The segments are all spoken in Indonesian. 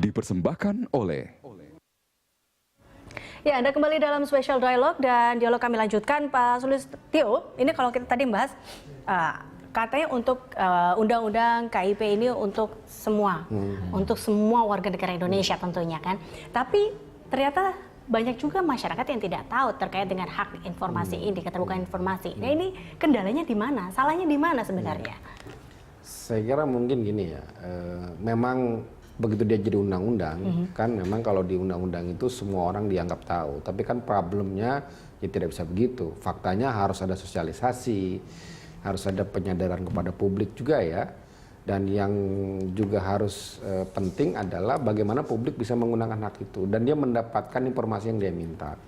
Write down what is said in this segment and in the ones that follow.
dipersembahkan oleh. Ya, Anda kembali dalam Special Dialog dan dialog kami lanjutkan, Pak Sulistyo. Ini kalau kita tadi bahas katanya untuk undang-undang KIP ini untuk semua warga negara Indonesia tentunya kan. Tapi ternyata banyak juga masyarakat yang tidak tahu terkait dengan hak informasi ini, keterbukaan informasi. Nah, ini kendalanya di mana? Salahnya di mana sebenarnya? Saya kira mungkin gini ya, memang begitu dia jadi undang-undang, kan memang kalau di undang-undang itu semua orang dianggap tahu. Tapi kan problemnya ya tidak bisa begitu. Faktanya harus ada sosialisasi, harus ada penyadaran kepada publik juga ya. Dan yang juga harus penting adalah bagaimana publik bisa menggunakan hak itu. Dan dia mendapatkan informasi yang dia minta.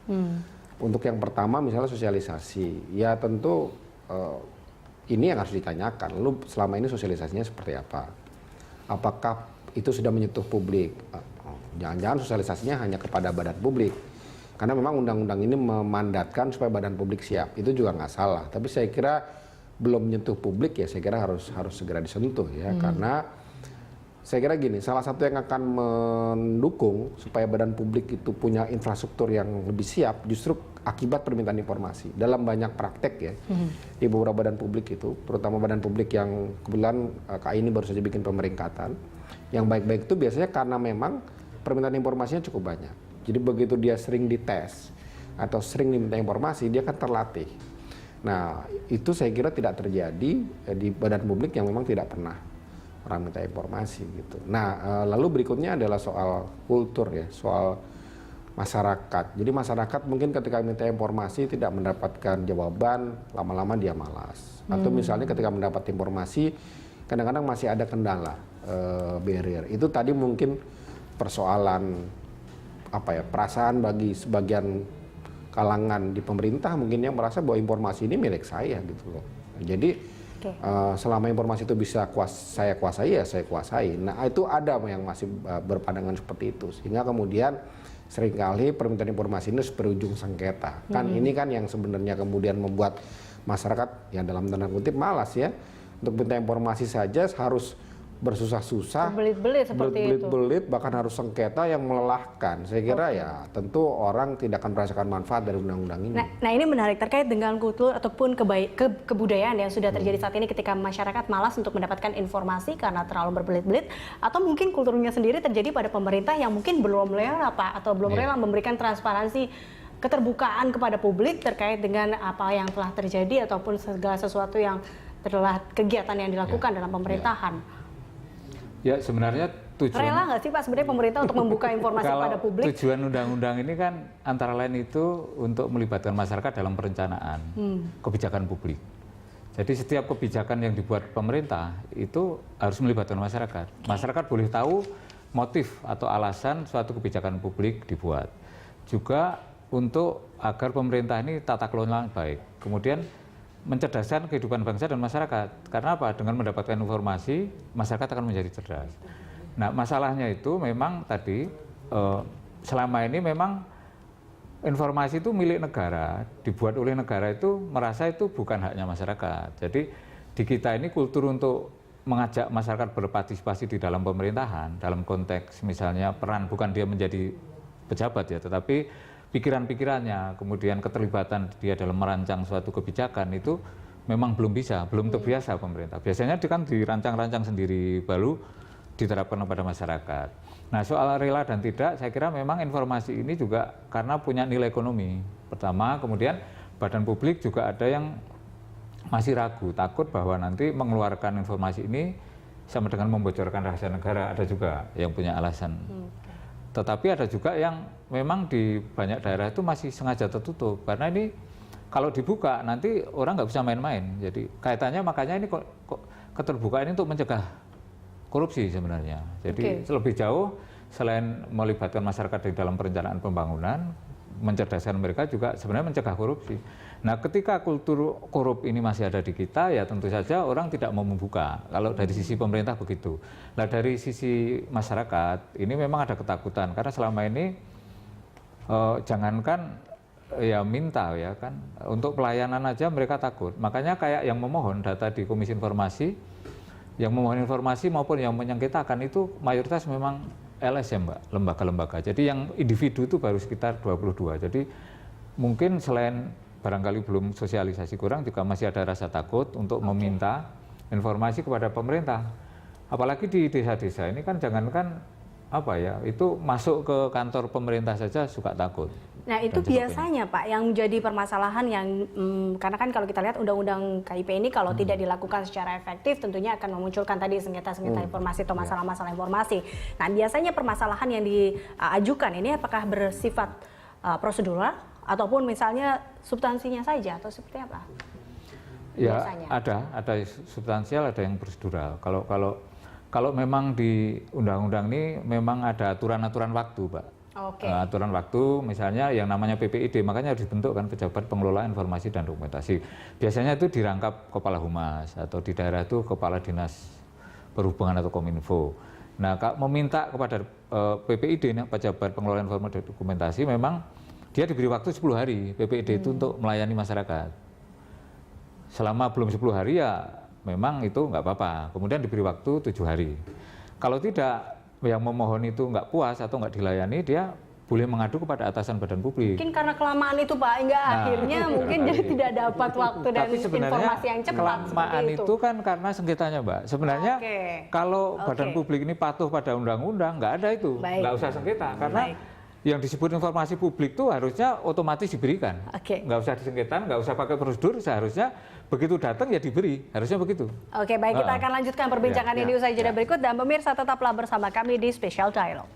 Untuk yang pertama misalnya sosialisasi. Ya tentu ini yang harus ditanyakan. Lalu selama ini sosialisasinya seperti apa? Apakah itu sudah menyentuh publik? Jangan-jangan sosialisasinya hanya kepada badan publik. Karena memang undang-undang ini memandatkan supaya badan publik siap. Itu juga nggak salah. Tapi saya kira belum menyentuh publik ya saya kira harus segera disentuh ya. Karena saya kira gini, salah satu yang akan mendukung supaya badan publik itu punya infrastruktur yang lebih siap justru akibat permintaan informasi. Dalam banyak praktek ya, di beberapa badan publik itu, terutama badan publik yang kebetulan KAI ini baru saja bikin pemeringkatan, yang baik-baik itu biasanya karena memang permintaan informasinya cukup banyak. Jadi begitu dia sering dites atau sering diminta informasi, dia kan terlatih. Nah, itu saya kira tidak terjadi di badan publik yang memang tidak pernah orang minta informasi gitu. Nah, lalu berikutnya adalah soal kultur ya, soal masyarakat. Jadi masyarakat mungkin ketika minta informasi tidak mendapatkan jawaban, lama-lama dia malas. Atau misalnya ketika mendapat informasi, kadang-kadang masih ada kendala, barrier. Itu tadi mungkin persoalan perasaan bagi sebagian kalangan di pemerintah mungkin yang merasa bahwa informasi ini milik saya gitu loh. Jadi selama informasi itu bisa saya kuasai ya saya kuasai. Nah itu ada yang masih berpandangan seperti itu sehingga kemudian seringkali permintaan informasi ini berujung sengketa. Kan ini kan yang sebenarnya kemudian membuat masyarakat yang dalam tanda kutip malas ya untuk minta informasi saja harus bersusah-susah, berbelit-belit, bahkan harus sengketa yang melelahkan. Saya kira ya tentu orang tidak akan merasakan manfaat dari undang-undang ini. Nah ini menarik terkait dengan kultur ataupun kebudayaan yang sudah terjadi saat ini ketika masyarakat malas untuk mendapatkan informasi karena terlalu berbelit-belit, atau mungkin kulturnya sendiri terjadi pada pemerintah yang mungkin belum rela atau belum rela memberikan transparansi, keterbukaan kepada publik terkait dengan apa yang telah terjadi ataupun segala sesuatu yang telah kegiatan yang dilakukan dalam pemerintahan. Ya sebenarnya tujuan rela nggak sih Pak sebenarnya pemerintah untuk membuka informasi kepada publik? Tujuan undang-undang ini kan antara lain itu untuk melibatkan masyarakat dalam perencanaan kebijakan publik. Jadi setiap kebijakan yang dibuat pemerintah itu harus melibatkan masyarakat. Masyarakat boleh tahu motif atau alasan suatu kebijakan publik dibuat. Juga untuk agar pemerintah ini tata kelola baik. Kemudian mencerdaskan kehidupan bangsa dan masyarakat. Karena apa? Dengan mendapatkan informasi, masyarakat akan menjadi cerdas. Nah, masalahnya itu memang tadi, selama ini memang informasi itu milik negara, dibuat oleh negara itu merasa itu bukan haknya masyarakat. Jadi, di kita ini kultur untuk mengajak masyarakat berpartisipasi di dalam pemerintahan, dalam konteks misalnya peran, bukan dia menjadi pejabat ya, tetapi pikiran-pikirannya, kemudian keterlibatan dia dalam merancang suatu kebijakan itu memang belum terbiasa pemerintah. Biasanya dia kan dirancang-rancang sendiri, baru diterapkan kepada masyarakat. Nah soal rela dan tidak, saya kira memang informasi ini juga karena punya nilai ekonomi. Pertama, kemudian badan publik juga ada yang masih ragu, takut bahwa nanti mengeluarkan informasi ini sama dengan membocorkan rahasia negara, ada juga yang punya alasan. Tetapi ada juga yang memang di banyak daerah itu masih sengaja tertutup karena ini kalau dibuka nanti orang nggak bisa main-main. Jadi kaitannya makanya ini kok keterbukaan ini untuk mencegah korupsi sebenarnya. Jadi lebih jauh selain melibatkan masyarakat di dalam perencanaan pembangunan, mencerdaskan mereka juga sebenarnya mencegah korupsi. Nah ketika kultur korup ini masih ada di kita ya tentu saja orang tidak mau membuka. Kalau dari sisi pemerintah begitu. Nah dari sisi masyarakat ini memang ada ketakutan karena selama ini jangankan ya minta ya kan untuk pelayanan aja mereka takut. Makanya kayak yang memohon data di Komisi Informasi, yang memohon informasi maupun yang menyengketakan itu mayoritas memang LSM, Mbak, lembaga-lembaga. Jadi yang individu itu baru sekitar 22. Jadi mungkin selain barangkali belum sosialisasi kurang, juga masih ada rasa takut untuk meminta informasi kepada pemerintah. Apalagi di desa-desa ini kan jangankan apa ya, itu masuk ke kantor pemerintah saja suka takut. Nah itu biasanya Pak yang menjadi permasalahan yang karena kan kalau kita lihat undang-undang KIP ini kalau tidak dilakukan secara efektif tentunya akan memunculkan tadi sengketa-sengketa informasi atau masalah-masalah informasi. Nah biasanya permasalahan yang diajukan ini apakah bersifat prosedural ataupun misalnya substansinya saja atau seperti apa? Ya Biasanya. ada substansial, ada yang prosedural. Kalau memang di undang-undang ini memang ada aturan-aturan waktu, Pak. Oke. Aturan waktu misalnya yang namanya PPID, makanya harus dibentuk kan pejabat pengelola informasi dan dokumentasi. Biasanya itu dirangkap kepala humas atau di daerah itu kepala dinas perhubungan atau kominfo. Nah, meminta kepada PPID, pejabat pengelola informasi dan dokumentasi, memang dia diberi waktu 10 hari PPID itu untuk melayani masyarakat. Selama belum 10 hari ya memang itu nggak apa-apa. Kemudian diberi waktu 7 hari. Kalau tidak, yang memohon itu nggak puas atau nggak dilayani, dia boleh mengadu kepada atasan badan publik. Mungkin karena kelamaan itu Pak, hingga akhirnya mungkin jadi tidak dapat waktu dan informasi yang cepat. Kelamaan itu kan karena sengketanya, Mbak. Sebenarnya kalau badan publik ini patuh pada undang-undang, nggak ada itu, nggak usah sengketa. Karena yang disebut informasi publik itu harusnya otomatis diberikan. Nggak usah disengketan, nggak usah pakai prosedur, seharusnya begitu datang ya diberi, harusnya begitu. Oke, baik, kita akan lanjutkan perbincangan ini usai jeda berikut dan pemirsa tetaplah bersama kami di Special Dialogue.